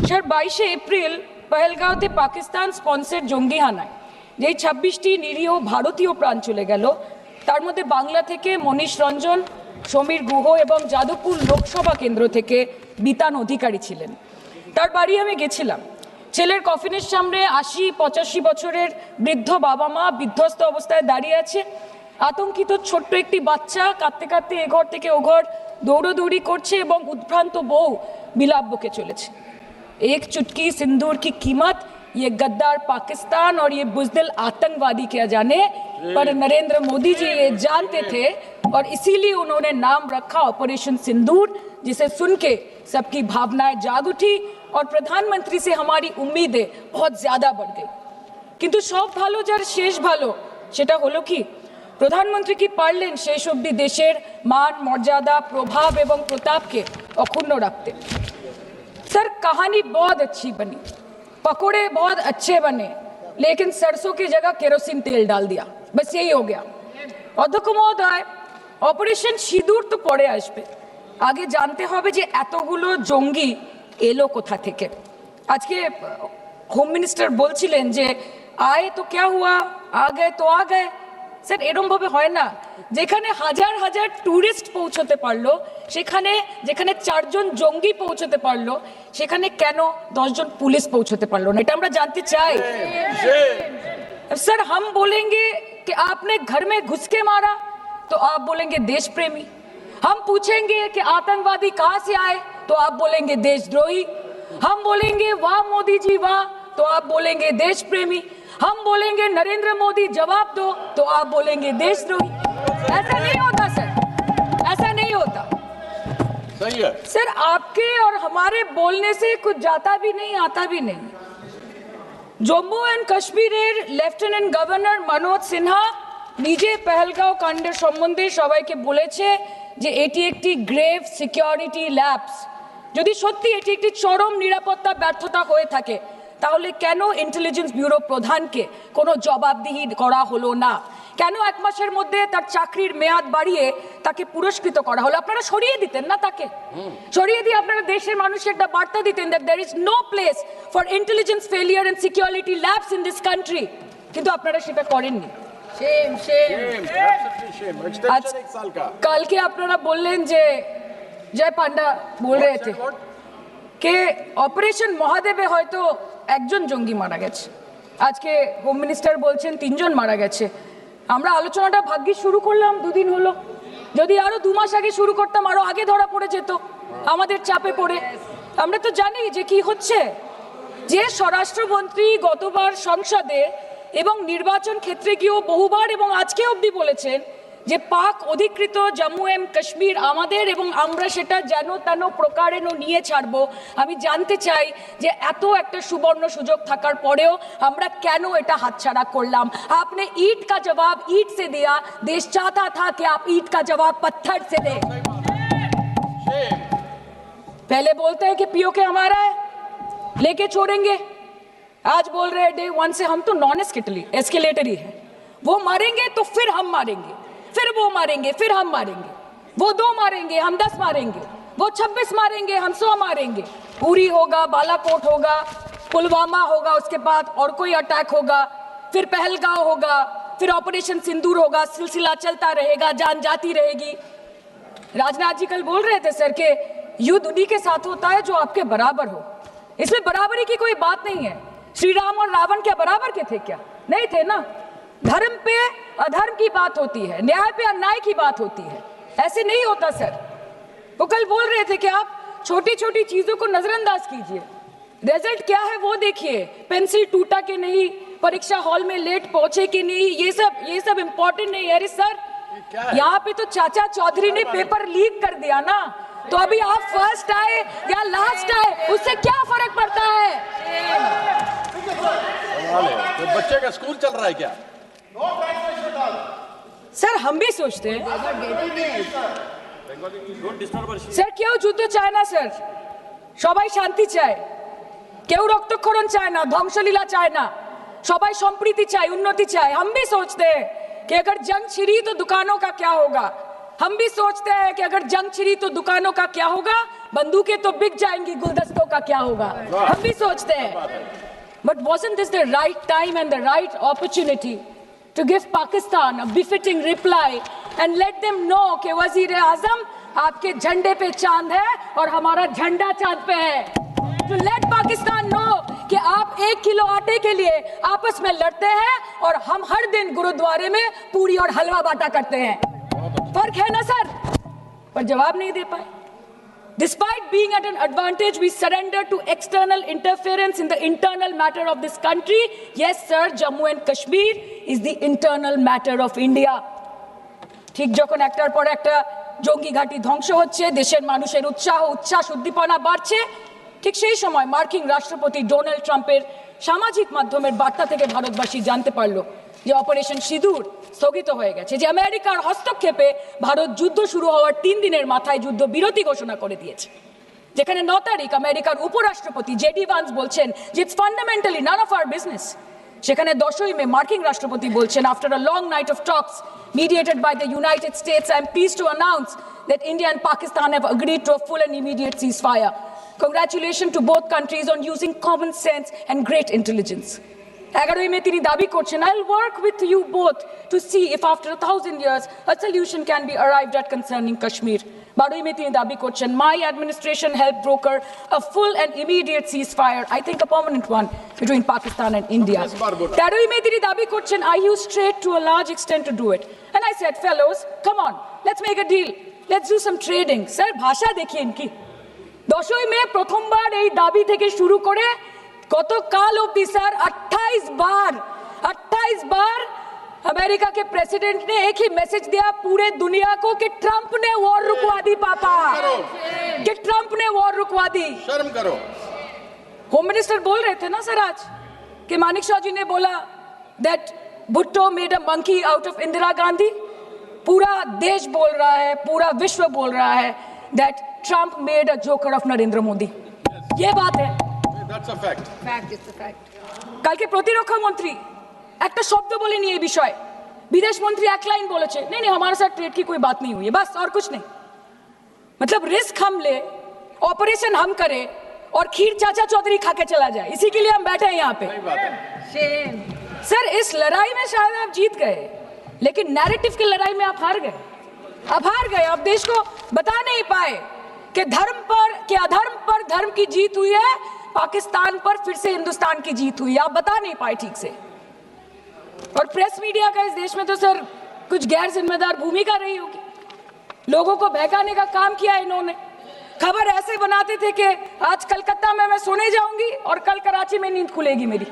Sir 22শে April পহেলগাঁওতে Pakistan sponsored জঙ্গি হানায় যেই 26টি নিরীহ ভারতীয় প্রাণ চলে গেল, তার মধ্যে বাংলা থেকে মনীষ রঞ্জন, সমীর গুহ এবং যাদবপুর লোকসভা কেন্দ্র থেকে বিতান অধিকারী ছিলেন। তার বাড়ি আমি গেছিলাম। ছেলের কফিনের সামনে 80-85 বছরের বৃদ্ধ বাবা মা বিধ্বস্ত অবস্থায় দাঁড়িয়ে আছে। আতঙ্কিত ছোট্ট একটি বাচ্চা কাঁদতে কাঁদতে এ ঘর থেকে ও ঘর দৌড়োদৌড়ি করছে এবং উদ্ভ্রান্ত বউ বিলাপ বকে চলেছে। एक चुटकी सिंदूर की कीमत ये गद्दार पाकिस्तान और ये बुज़दिल आतंकवादी क्या जाने, पर नरेंद्र मोदी जी ये जानते थे और इसीलिए उन्होंने नाम रखा ऑपरेशन सिंदूर, जिसे सुन के सबकी भावनाएं जाग उठी और प्रधानमंत्री से हमारी उम्मीदें बहुत ज़्यादा बढ़ गई। किंतु सब भालो जार शेष भालो सेटा हलो कि प्रधानमंत्री की पारलेन शेष अब्दि देशेर मान मर्यादा प्रभाव एवं प्रताप के अक्षुण्ण रखते। सर कहानी बहुत अच्छी बनी, पकोड़े बहुत अच्छे बने, लेकिन सरसों की जगह केरोसिन तेल डाल दिया, बस यही हो गया। अध्यक्ष महोदय, অপারেশন সিঁদুর তো পরে আসবে, আগে জানতে হবে যে এতগুলো জঙ্গি এলো কোথা থেকে। আজকে হোম মিনিস্টার বলছিলেন যে আয়ে তো क्या हुआ, आ गए तो आ गए। স্যার এরমভাবে হয় না। যেখানে হাজার হাজার টুরিস্ট পৌঁছতে পারলো, সেখানে যেখানে 4 জন জঙ্গি পৌঁছতে পারলো, সেখানে কেন 10 জন পুলিশ পৌঁছতে পারলো না, এটা আমরা জানতে চাই। सर हम बोलेंगे कि आपने घर में घुस के मारा तो आप बोलेंगे देश प्रेमी। हम पूछेंगे कि आतंकवादी कहां से आए तो आप बोलेंगे देशद्रोही। हम बोलेंगे वाह मोदी जी वाह तो आप बोलेंगे देश प्रेमी। हम बोलेंगे नरेंद्र मोदी जवाब दो तो आप बोलेंगे देशद्रोही। ऐसा नहीं होता सर, ऐसा नहीं होता। सही है सर, आपके और हमारे बोलने से कुछ जाता भी नहीं आता भी नहीं। জম্মু অ্যান্ড কাশ্মীরের লেফটেন্যান্ট গভর্নর মনোজ সিনহা নিজে পেহেলগাঁও কাণ্ডের সম্বন্ধে সবাইকে বলেছে যে এটি একটি গ্রেভ সিকিউরিটি ল্যাপস। যদি সত্যি এটি একটি চরম নিরাপত্তা ব্যর্থতা হয়ে থাকে, তাহলে কেন ইন্টেলিজেন্স ব্যুরো প্রধানকে কোনো জবাবদিহি করা হলো না? কেন 1 মাসের মধ্যে তার চাকরির মেয়াদ বাড়িয়ে তাকে পুরস্কৃত করা হলো? আপনারা সরিয়ে দিতেন না তাকে? সরিয়ে দিয়ে আপনারা দেশের মানুষকে একটা বার্তা দিতেন that there is no place for intelligence failure and security labs in this country, কিন্তু আপনারা সেটা করেননি। shame absolutely shame extension 1 साल का। কালকে আপনারা বললেন যে জয় পান্ডা বল रहे थे कि অপারেশন মহাদেবে হয়তো 1 জন জঙ্গি মারা গেছে, আজকে হোম মিনিস্টার বলছেন 3 জন মারা গেছে। আমরা আলোচনাটা ভাগ্যে শুরু করলাম 2 দিন হলো, যদি আরো 2 মাস আগে শুরু করতাম আরো আগে ধরা পড়ে যেত আমাদের চাপে পড়ে। আমরা তো জানি যে কি হচ্ছে, যে স্বরাষ্ট্রমন্ত্রী গতবার সংসদে এবং নির্বাচন ক্ষেত্রে গিয়েও বহুবার এবং আজকে অবধি বলেছেন যে পাক অধিকৃত জম্মু এন্ড কাশ্মীর আমাদের এবং আমরা সেটা যেন তেন প্রকারেণ নিয়ে ছাড়বো। আমি জানতে চাই যে এত একটা সুবর্ণ সুযোগ থাকার পরেও আমরা কেন এটা হাতছাড়া করলাম? आपने ईंट का जवाब ईंट से दिया, देश चाहता था कि आप ईंट का जवाब पत्थर से दें। पहले बोलते हैं कि पीओके हमारा है, लेके छोड़ेंगे, आज बोल रहे हैं डे 1 से हम तो नॉन एस्केलेटरी है, वो मारेंगे तो फिर हम मारेंगे, फिर वो मारेंगे, फिर हम मारेंगे, वो 2 मारेंगे हम 10 मारेंगे, वो 26 मारेंगे हम 100 मारेंगे। उरी होगा, बालाकोट होगा, पुलवामा होगा, उसके बाद और कोई अटैक होगा, फिर पहलगांव होगा, फिर ऑपरेशन सिंदूर होगा, सिलसिला चलता रहेगा, जान जाती रहेगी। राजनाथ जी कल बोल रहे थे सर कि युद्ध उन्हीं के साथ होता है जो आपके बराबर हो। इसमें बराबरी की कोई बात नहीं है। श्री राम और रावण क्या बराबर के थे क्या? नहीं थे ना। धर्म पे अधर्म की बात होती है, न्याय पे अन्याय की बात होती है, ऐसे नहीं होता सर। वो कल बोल रहे थे कि आप छोटी छोटी चीजों को नजरअंदाज कीजिए, रिजल्ट क्या है वो देखिए, पेंसिल टूटा कि नहीं, परीक्षा हॉल में लेट पहुंचे कि नहीं, ये सब इम्पोर्टेंट नहीं है। अरे सर, यहाँ पे तो चाचा चौधरी ने पेपर लीक कर दिया ना, तो अभी आप फर्स्ट आए या लास्ट आए उससे क्या फर्क पड़ता है? तो बच्चे का स्कूल चल रहा है क्या? सर हम भी सोचते हैं স্যার কেউ যুদ্ধ চায় না স্যার, সবাই শান্তি চায়, কেউ রক্তক্ষরণ চায় না, ধ্বংসলীলা চায় না, সবাই সম্প্রীতি চায়, উন্নতি চায়। हम भी सोचते हैं कि अगर जंग छिड़ी तो दुकानों का क्या होगा, हम भी सोचते हैं कि अगर जंग छिड़ी तो दुकानों का क्या होगा, बंदूकें तो बिक जाएंगी, गुलदस्तों का क्या होगा, हम भी सोचते हैं. But wasn't this the right time and the right opportunity to give Pakistan a befitting reply and let them know कि वजीर आजम आपके झंडे पे चांद है और हमारा झंडा चांद पे है. To let Pakistan know कि आप 1 किलो आटे के लिए आपस में लड़ते हैं और हम हर दिन गुरुद्वारे में पूरी और हलवा बांटा करते हैं. फर्क है ना सर? पर जवाब नहीं दे पाए. Despite being at an advantage, we surrender to external interference in the internal matter of this country. Yes, sir, Jammu and Kashmir is the internal matter of India. ঠিক যখন একটার পর একটা জঙ্গি ঘাঁটি ধ্বংস হচ্ছে, দেশের মানুষের উচ্ছ্বাস উদ্দীপনা বাড়ছে, ঠিক সেই সময় মার্কিন রাষ্ট্রপতি ডোনাল্ড ট্রাম্পের সামাজিক মাধ্যমের বার্তা থেকে ভারতবাসী জানতে পারলো যে অপারেশন সিঁদুর স্থগিত হয়ে গেছে, যে আমেরিকার হস্তক্ষেপে ভারত যুদ্ধ শুরু হওয়ার 3 দিনের মাথায় যুদ্ধ বিরতি ঘোষণা করে দিয়েছে, যেখানে 9 তারিখ আমেরিকার উপরাষ্ট্রপতি জেডি ভান্স বলছেন যে it's fundamentally none of our business, সেখানে 10ই মে মার্কিন রাষ্ট্রপতি বলছেন after a long night of talks mediated by the United States, I am pleased to announce that India and Pakistan have agreed to a full and immediate ceasefire. Congratulations to both countries on using common sense and great intelligence. 11ই মে তিনি দাবি করছেন, I'll work with you both to see if after 1000 years a solution can be arrived at concerning Kashmir. 12ই মে তিনি দাবি করছেন, my administration helped broker a full and immediate ceasefire, I think a permanent one, between Pakistan and India. 13ই মে তিনি দাবি করছেন, I used trade to a large extent to do it. And I said, fellows, come on, let's make a deal. Let's do some trading. Sir, ভাষা দেখি ইনকি। 10ই মে প্রথমবার এই দাবি থেকে শুরু করে গতকাল অবধি স্যার 28 बार अमेरिका के प्रेसिडेंट ने एक ही मैसेज दिया पूरे दुनिया को कि ट्रंप ने वॉर रुकवा दी पापा, कि ट्रंप ने वॉर रुकवा दी। शर्म करो। होम मिनिस्टर बोल रहे थे ना सर आज कि मानिक शाह जी ने बोला that Bhutto made a monkey out of Indira Gandhi. पूरा देश बोल रहा है, पूरा विश्व बोल रहा है that Trump made a joker of Narendra Modi. ये बात है, That's a fact. Fact is the fact. কালকে প্রতিরক্ষা মন্ত্রী একটা শব্দ বলেনি এই বিষয়ে, विदेश मंत्री एक लाइन बोले नहीं नहीं हमारे साथ ट्रेड की कोई बात नहीं हुई है, बस और कुछ नहीं। मतलब रिस्क हम ले, ऑपरेशन हम करें और खीर चाचा चौधरी खा के चला जाए, इसी के लिए हम बैठे हैं यहाँ पे। Shame. सर इस लड़ाई में शायद आप जीत गए, लेकिन नैरेटिव की लड़ाई में आप हार गए। आप देश को बता नहीं पाए कि धर्म पर कि अधर्म पर धर्म की जीत हुई है, पाकिस्तान पर फिर से हिंदुस्तान की जीत हुई, आप बता नहीं पाए ठीक से। और प्रेस मीडिया का इस देश में तो सर कुछ गैर जिम्मेदार भूमिका रही होगी, लोगों को बहकाने का काम किया इन्होंने। खबर ऐसे बनाते थे कि आज कलकत्ता में मैं सोने जाऊंगी और कल कराची में नींद खुलेगी मेरी,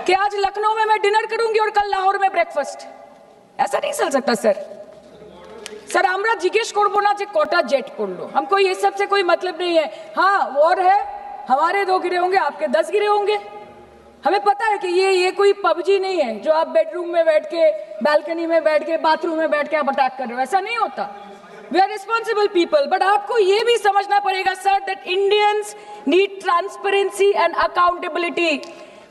कि आज लखनऊ में मैं डिनर करूंगी और कल लाहौर में ब्रेकफास्ट। ऐसा नहीं चल सकता सर। सर আমরা জিজ্ঞেস করব না যে কটা জেট পড়লো, हमको ये सब से कोई मतलब नहीं है। हाँ वॉर है, हमारे 2 गिरे होंगे, आपके 10 गिरे होंगे। हमें पता है कि ये कोई पबजी नहीं है जो आप बेडरूम में बैठ के, बालकनी में बैठ के, बाथरूम में बैठ के आप अटैक कर रहे हो, ऐसा नहीं होता। We are responsible people, but आपको ये भी समझना पड़ेगा sir that Indians need transparency and accountability.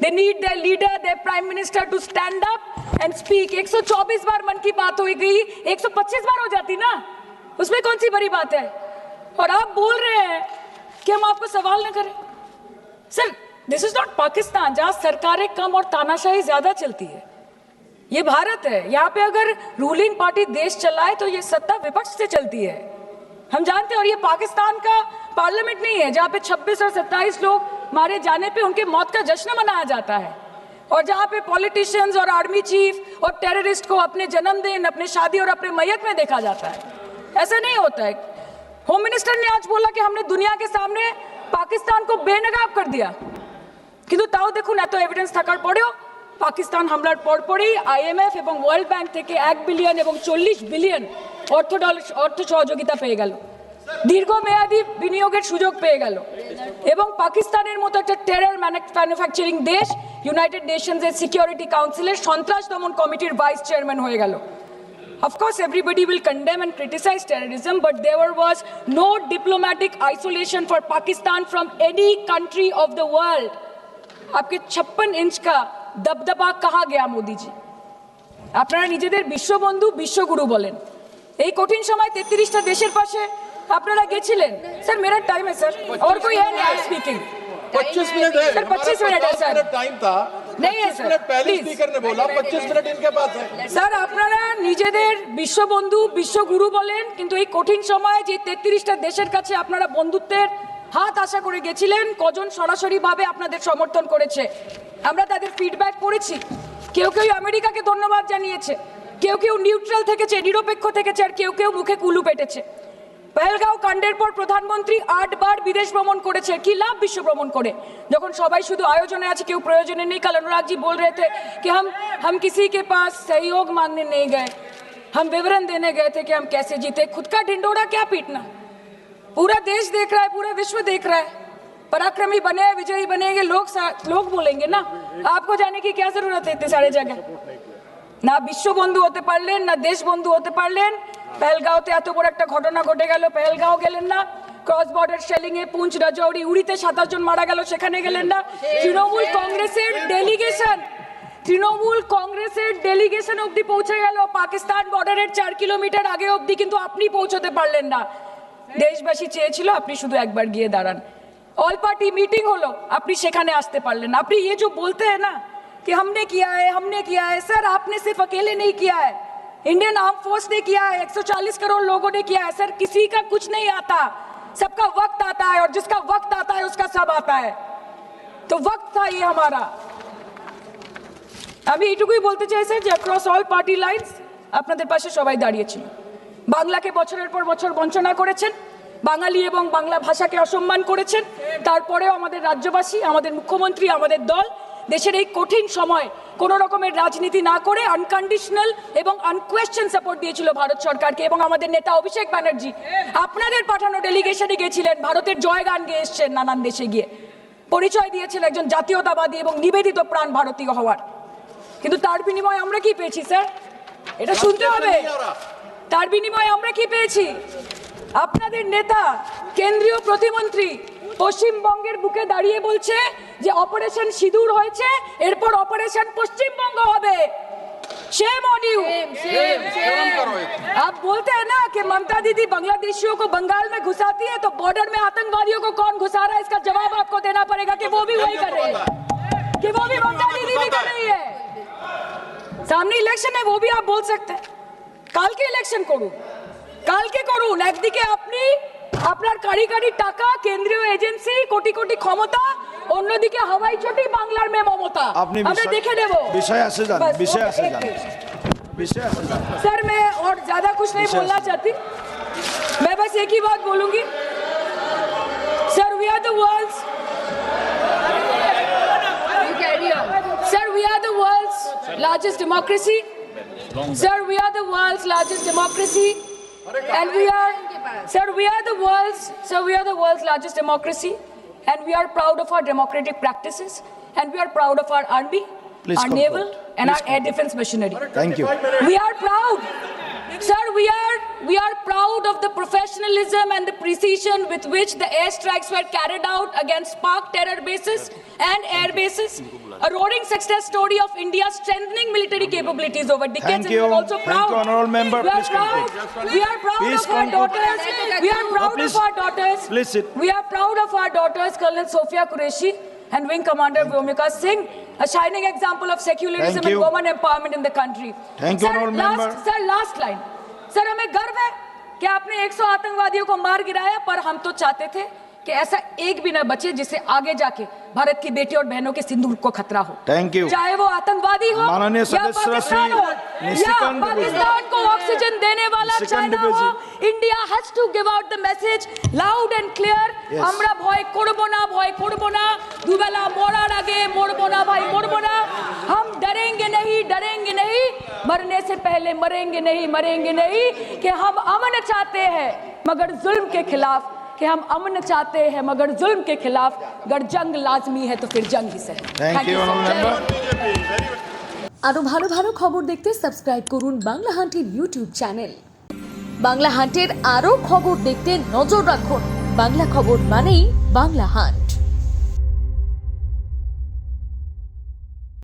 They need their leader, their prime minister to stand up and speak. 124 बार मन की बात हो गई, 125 बार हो जाती ना, उसमें कौन सी बड़ी बात है। और आप बोल रहे हैं कि हम आपको सवाल न करें। Sir this is not Pakistan जहां सरकारें कम और तानाशाही ज्यादा चलती है, ये भारत है। यहाँ पे अगर रूलिंग पार्टी देश चलाए तो ये सत्ता विपक्ष से चलती है, हम जानते हैं। और ये पाकिस्तान का पार्लियामेंट नहीं है जहाँ पे 26 और 27 लोग मारे जाने पे उनके मौत का जश्न मनाया जाता है, और जहाँ पे पॉलिटिशियंस और आर्मी चीफ और टेररिस्ट को अपने जन्मदिन, अपने शादी और अपने मैयत में देखा जाता है। ऐसा नहीं होता है। होम मिनिस्टर ने आज बोला कि हमने दुनिया के सामने पाकिस्तान को बेनकाब कर दिया, কিন্তু তাও দেখুন এত এভিডেন্স থাকার পরেও পাকিস্তান হামলার পরপরই আইএমএফ এবং ওয়ার্ল্ড ব্যাংক থেকে 1 বিলিয়ন এবং 40 বিলিয়ন অর্থ সহযোগিতা পেয়ে গেল, দীর্ঘমেয়াদী বিনিয়োগের সুযোগ পেয়ে গেল, এবং পাকিস্তানের মতো একটা টেরর ম্যানুফ্যাকচারিং দেশ ইউনাইটেড নেশনসের সিকিউরিটি কাউন্সিলের সন্ত্রাস দমন কমিটির ভাইস চেয়ারম্যান হয়ে গেল। Of course, everybody will condemn and criticize terrorism, but there was no diplomatic isolation for Pakistan from any country of the world. आपके 56 इंच का दबदबा कहाँ गया मोदी जी? আপনারা নিজেদের বিশ্ববন্ধু বিশ্বগুরু বলেন, এই কঠিন সময় 33টা দেশের পাশে আপনারা গেছিলেন। স্যার मेरा टाइम है सर और कोई है नहीं स्पीकिंग। 25 मिनट है सर, 25 मिनट है, सर। टाइम था। नहीं है, 25 सर, मिनट पहले प्लीज। स्पीकर ने बोला 25 मिनट इनके पास है। স্যার আপনারা নিজেদের বিশ্ববন্ধু বিশ্বগুরু বলেন, কিন্তু এই কঠিন সময়ে যে 33টা দেশের কাছে আপনারা বন্ধুত্বের হাত আশা করে গেছিলেন, কজন সরাসরি ভাবে আপনাদের সমর্থন করেছে আমরা তাদের ফিডব্যাক পড়েছি। কেউ কেউ আমেরিকাকে ধন্যবাদ জানিয়েছে, কেউ কেউ নিউট্রাল থেকেছে, নিরপেক্ষ থেকেছে, আর কেউ কেউ মুখে কুলু পেটেছে। পহেলগাঁও কাণ্ডের পর প্রধানমন্ত্রী 8 বার বিদেশ ভ্রমণ করেছে। কি লাভ বিশ্ব ভ্রমণ করে যখন সবাই শুধু আয়োজনে আছে, কেউ প্রয়োজনে নেই। কাল अनुराग जी बोल रहे थे कि हम किसी के पास सहयोग मांगने नहीं गए, हम विवरण देने गए थे कि हम कैसे जीते। खुद का ढिंडोरा क्या पीटना, पूरा देश देख रहा है, पूरा विश्व देख रहा है। पराक्रमी बने, विजयी बनेंगे लोग बोलेंगे ना, आपको जाने की क्या जरूरत है इतने सारे जगह। না বিশ্ববন্ধু হতে পারলেন, না দেশ বন্ধু হতে পারলেন। পেহেলগাঁওতে এত বড় একটা ঘটনা ঘটে গেল, পেহেলগাঁও গেলেন না। ক্রস বর্ডার শেলিং এ পুঞ্চ, রাজৌরি, উড়িতে 27 জন মারা গেল, সেখানে গেলেন না। তৃণমূল কংগ্রেসের ডেলিগেশন অবধি পৌঁছে গেল পাকিস্তান বর্ডারের 4 কিলোমিটার আগে অবধি, কিন্তু আপনি পৌঁছতে পারলেন না। দেশবাসী চেয়েছিল আপনি শুধু একবার গিয়ে দাঁড়ান। অল পার্টি মিটিং হলো, আপনি সেখানে আসতে পারলেন না। আপনি ये जो बोलते हैं ना कि हमने किया है, सर आपने सिर्फ अकेले नहीं किया है, इंडियन आर्म फोर्स ने किया है, 140 करोड़ लोगों ने किया है। सर किसी का कुछ नहीं आता, सबका वक्त आता है, और जिसका वक्त आता है उसका सब आता है। तो वक्त था ये हमारा। আমি এইটুকুই বলতে চাই স্যার যে অ্যাক্রস অল পার্টি লাইনস আপনাদের পাশে সবাই দাঁড়িয়েছিল। বাংলাকে বছরের পর বছর বঞ্চনা করেছেন, বাঙালি এবং বাংলা ভাষাকে অসম্মান করেছেন, তারপরেও আমাদের রাজ্যবাসী, আমাদের মুখ্যমন্ত্রী, আমাদের দল দেশের এই কঠিন সময় কোনো রকমের রাজনীতি না করে আনকন্ডিশনাল এবং আনকোয়েশ্চেন সাপোর্ট দিয়েছিল ভারত সরকারকে। এবং আমাদের নেতা অভিষেক ব্যানার্জি আপনাদের পাঠানো ডেলিগেশনে গিয়েছিলেন, ভারতের জয়গান গেয়ে এসছেন, নানান দেশে গিয়ে পরিচয় দিয়েছেন একজন জাতীয়তাবাদী এবং নিবেদিত প্রাণ ভারতীয় হওয়ার। কিন্তু তার বিনিময়ে আমরা কি পেয়েছি স্যার, এটা শুনতে হবে। তার বিনিময়ে আমরা কি পেয়েছি? আপনাদের নেতা কেন্দ্রীয় প্রতিমন্ত্রী পশ্চিমবঙ্গের বুকে দাঁড়িয়ে বলছে যে অপারেশন সিঁদুর হয়েছে, এরপর অপারেশন পশ্চিমবঙ্গ হবে। Shame on you. आप बोलते हैं ना कि ममता दीदी बांग्लादेशियों को बंगाल में घुसाती है, तो बॉर्डर में आतंकवादियों को कौन घुसा रहा है, इसका जवाब आपको देना पड़ेगा कि वो भी वही कर रहे हैं, कि वो भी ममता दीदी भी कर रही है। सामने इलेक्शन है, वो भी आप बोल सकते हैं। কাল কে ইলেকশন করুন, কালকে করুন। একদিকে আপনি আপনার কারিগরি টাকা, কেন্দ্রীয় এজেন্সি, কোটি কোটি ক্ষমতা, অন্যদিকে হাওয়াই চটি বাংলার মে মমতা। আমরা দেখে নেব। विषय से जान, विषय से जान, विषय से जान। सर मैं और ज्यादा कुछ नहीं बोलना चाहती, मैं बस एक ही बात बोलूंगी। Sir we are the world's, You carry on. sir we are the world's largest democracy. Sir, we are the world's largest democracy, and we are the world's largest democracy, and we are proud of our democratic practices, and we are proud of our army, Please our conclude. naval, and our air defense machinery. Thank you. We are proud, sir. We are proud of the professionalism and the precision with which the airstrikes were carried out against Pak terror bases and air bases. A roaring success story of India's strengthening military capabilities over decades. Thank And we you. are also Thank proud. you, honorable member. We are Please proud. conclude. We are proud Please of our conclude. daughters. We are proud please. of our daughters. Please sit. We are proud of our daughters, Colonel Sophia Qureshi and Wing Commander Vyomika Singh, a shining example of secularism Thank and you. women empowerment in the country. Thank you, Sir, honorable member. Last line. Sir हमें गर्व है कि आपने 100 आतंकवादियों को मार गिराया, पर हम तो चाहते थे कि ऐसा एक भी न बचे जिससे आगे जाके भारत की बेटी और बहनों के सिंदूर को खतरा हो। Thank you. चाहे वो आतंकवादी हो माननीय या सदस्य पाकिस्तान हो, या निशिकांत पाकिस्तान को ऑक्सीजन देने वाला निशिकांत चाइना हो, Dubey India has to give out the message loud and clear. Yes. আমরা ভয় করব না, দুবেলা মরার আগে মরবো না ভাই, মরবো না। हम डरेंगे नहीं, मरने से पहले मरेंगे नहीं, कि हम अमन चाहते हैं मगर जुल्म के खिलाफ, कि हम अमन चाहते हैं मगर जुल्म के खिलाफ, अगर जंग लाजमी है तो फिर जंग ही सही। Thank you, honorable member. আরো ভালো ভালো খবর দেখতে সাবস্ক্রাইব করুন বাংলা হান্টের ইউটিউব চ্যানেল। বাংলা হান্টের আরো খবর দেখতে নজর রাখুন। বাংলা খবর মানেই বাংলা হান্ট।